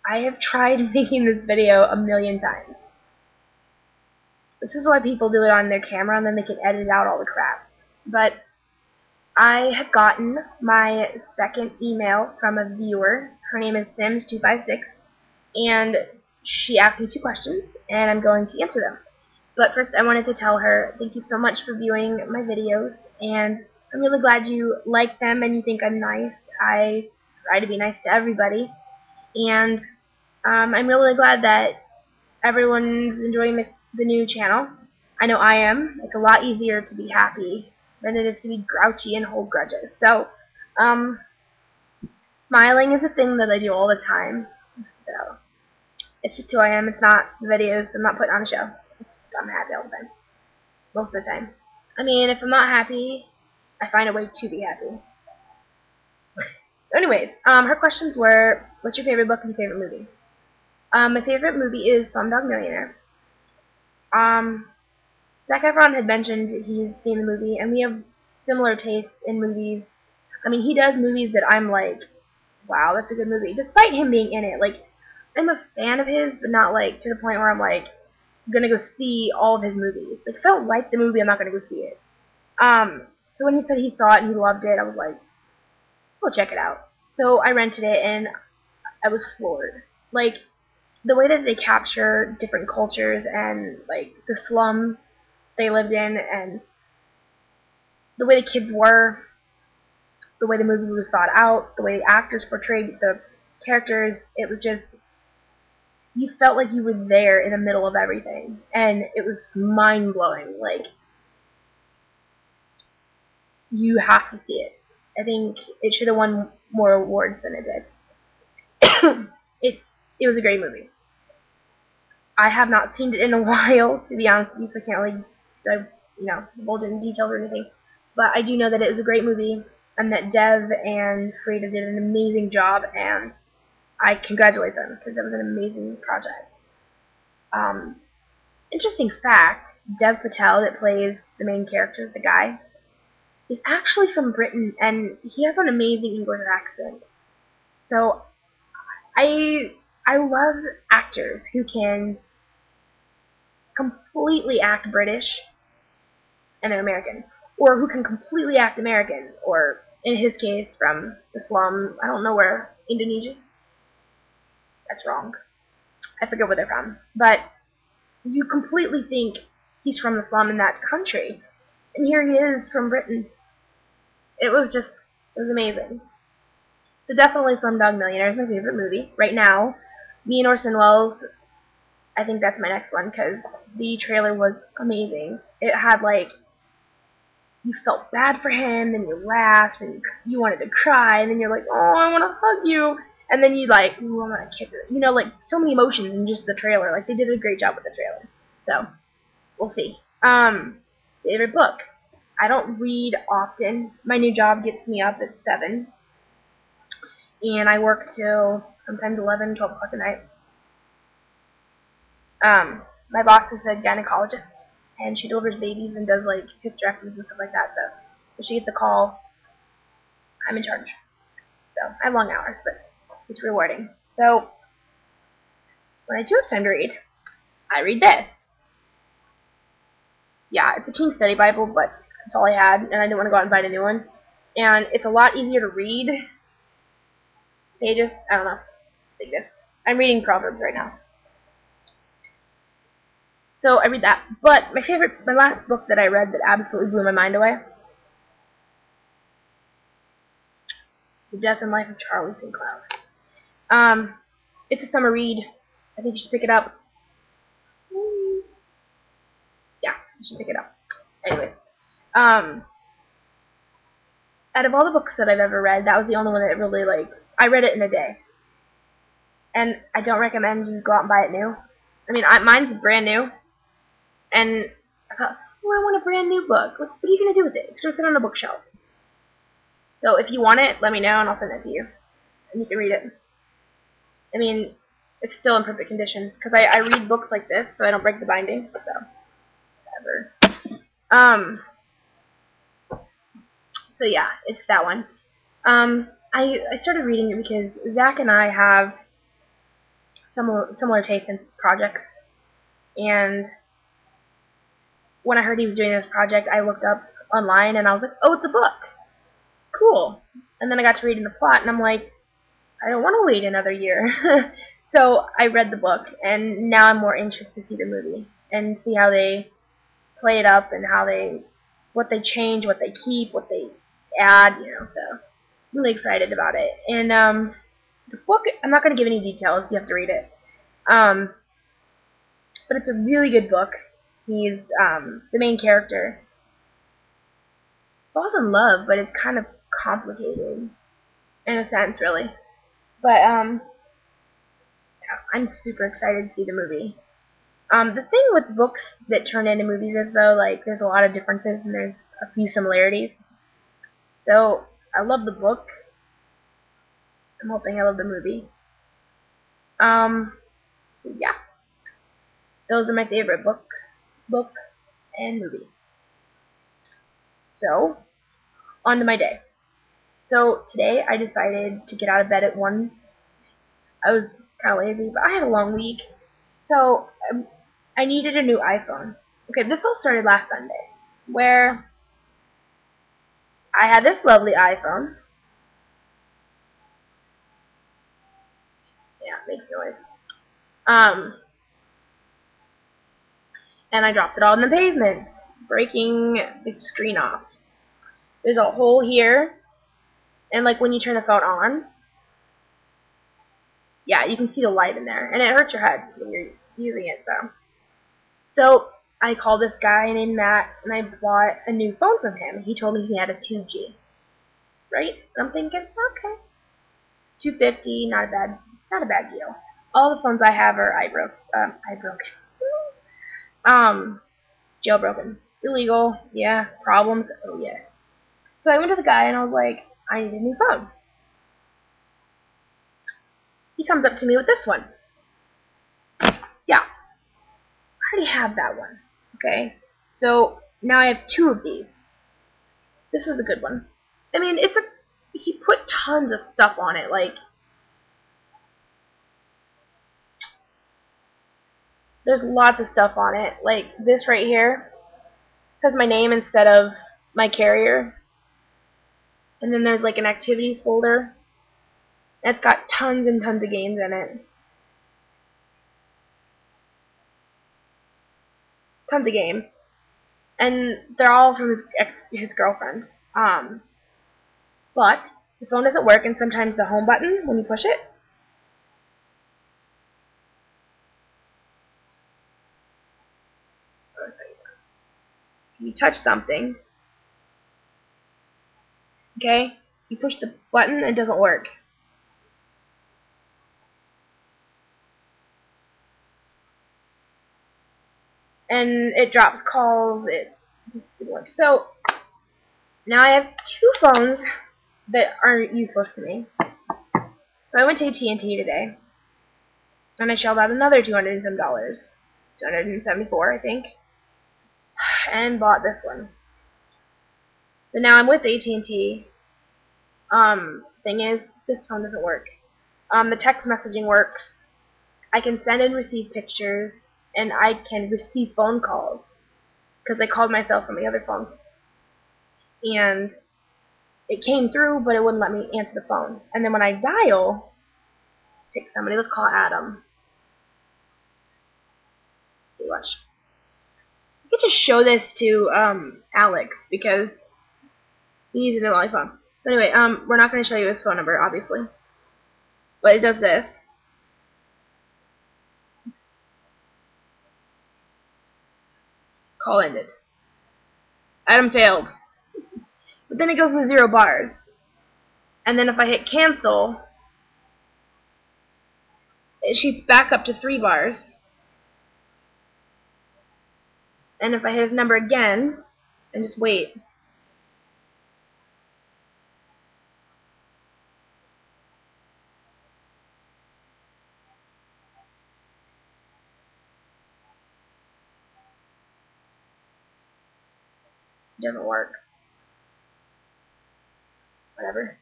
I have tried making this video a million times. This is why people do it on their camera, and then they can edit out all the crap. But I have gotten my second email from a viewer. Her name is Sims256, and she asked me 2 questions, and I'm going to answer them. But first, I wanted to tell her thank you so much for viewing my videos, and I'm really glad you like them and you think I'm nice. I try to be nice to everybody, and I'm really glad that everyone's enjoying the new channel. I know I am. It's a lot easier to be happy than it is to be grouchy and hold grudges. So, smiling is a thing that I do all the time. So, it's just who I am. It's not the videos. I'm not putting on a show. I'm happy all the time. Most of the time. I mean, if I'm not happy, I find a way to be happy. Anyways, her questions were, what's your favorite book and your favorite movie? My favorite movie is Slumdog Millionaire. Zac Efron had mentioned he's seen the movie, and we have similar tastes in movies. I mean, he does movies that I'm like, wow, that's a good movie, despite him being in it. Like, I'm a fan of his, but not like to the point where I'm like gonna go see all of his movies. Like, if I don't like the movie, I'm not gonna go see it. So when he said he saw it and he loved it, I was like, we'll check it out. So I rented it, and I was floored. Like, the way that they capture different cultures and like the slum they lived in, and the way the kids were, the way the movie was thought out, the way the actors portrayed the characters, it was just, you felt like you were there in the middle of everything, and it was mind-blowing. Like, you have to see it. I think it should have won more awards than it did. it was a great movie. I have not seen it in a while, to be honest with you, so I can't really, divulge any details or anything. But I do know that it is a great movie, and that Dev and Frida did an amazing job, and I congratulate them, because that was an amazing project. Interesting fact, Dev Patel, that plays the main character, the guy, is actually from Britain, and he has an amazing English accent. So, I love actors who can completely act British and they're American, or who can completely act American, or in his case from the slum, I don't know where, Indonesia? That's wrong. I forget where they're from. But you completely think he's from the slum in that country, and here he is from Britain. It was amazing. So definitely Slumdog Millionaire is my favorite movie. Right now, me and Orson Welles, I think that's my next one, because the trailer was amazing. It had, like, you felt bad for him, and you laughed, and you wanted to cry, and then you're like, oh, I want to hug you, and then you like, ooh, I want to kick her. You know, like, so many emotions in just the trailer. Like, they did a great job with the trailer. So, we'll see. Favorite book. I don't read often. My new job gets me up at 7, and I work till sometimes 11, 12 o'clock at night. My boss is a gynecologist, and she delivers babies and does, like, hysterectomies and stuff like that, so if she gets a call, I'm in charge. So, I have long hours, but it's rewarding. So, when I do have time to read, I read this. Yeah, it's a teen study Bible, but that's all I had, and I didn't want to go out and buy a new one. And it's a lot easier to read. Pages, I don't know. Just take this. I'm reading Proverbs right now. So I read that. But my last book that I read that absolutely blew my mind away, The Death and Life of Charlie St. Cloud. It's a summer read. I think you should pick it up. Yeah, you should pick it up. Anyways, out of all the books that I've ever read, that was the only one that really, like, I read it in a day. And I don't recommend you go out and buy it new. I mean, mine's brand new. And I thought, well, I want a brand new book. What are you going to do with it? It's going to sit on a bookshelf. So if you want it, let me know and I'll send it to you. And you can read it. I mean, it's still in perfect condition. Because I read books like this, so I don't break the binding. So, whatever. So yeah, it's that one. I started reading it because Zach and I have similar taste in projects. And when I heard he was doing this project, I looked up online and I was like, oh, it's a book. Cool. And then I got to reading the plot, and I'm like, I don't want to wait another year. So I read the book, and now I'm more interested to see the movie and see how they play it up and what they change, what they keep, what they add, so really excited about it. And the book, I'm not going to give any details, you have to read it. But it's a really good book. He's the main character. Falls in love, but it's kind of complicated in a sense, really. But I'm super excited to see the movie. The thing with books that turn into movies is, though, like, there's a lot of differences and there's a few similarities. So I love the book. I'm hoping I love the movie. So yeah, those are my favorite book and movie. So on to my day. So today I decided to get out of bed at 1. I was kind of lazy, but I had a long week. So I needed a new iPhone. Okay, this all started last Sunday, where I had this lovely iPhone. Yeah, it makes noise. And I dropped it all in the pavement, breaking the screen off. There's a hole here, and like when you turn the phone on, yeah, you can see the light in there, and it hurts your head when you're using it. So I called this guy named Matt, and I bought a new phone from him. He told me he had a 2G, right? And I'm thinking, okay, 250, not a bad deal. All the phones I have are jailbroken, illegal, yeah, problems, oh yes. So I went to the guy and I was like, I need a new phone. He comes up to me with this one. Yeah, I already have that one. Okay, so now I have 2 of these. This is the good one. I mean, he put tons of stuff on it, like, there's lots of stuff on it. Like, this right here says my name instead of my carrier. And then there's like an activities folder. It's got tons and tons of games in it. Tons of games. And they're all from his girlfriend. But the phone doesn't work, and sometimes the home button, when you push it, you touch something, okay, you push the button, it doesn't work. And it drops calls, it just didn't work. So now I have 2 phones that are useless to me. So I went to AT&T today, and I shelled out another $200 and some dollars, $274, I think, and bought this one. So now I'm with AT&T. Thing is, this phone doesn't work. The text messaging works. I can send and receive pictures, and I can receive phone calls, because I called myself from the other phone. And it came through, but it wouldn't let me answer the phone. And then when I dial, let's pick somebody, let's call Adam. Let's see, watch. I could just show this to Alex, because he's in my phone. So anyway, we're not going to show you his phone number, obviously. But it does this. Call ended. Adam failed. But then it goes to 0 bars. And then if I hit cancel, it shoots back up to 3 bars. And if I hit his number again, and just wait, it doesn't work. Whatever.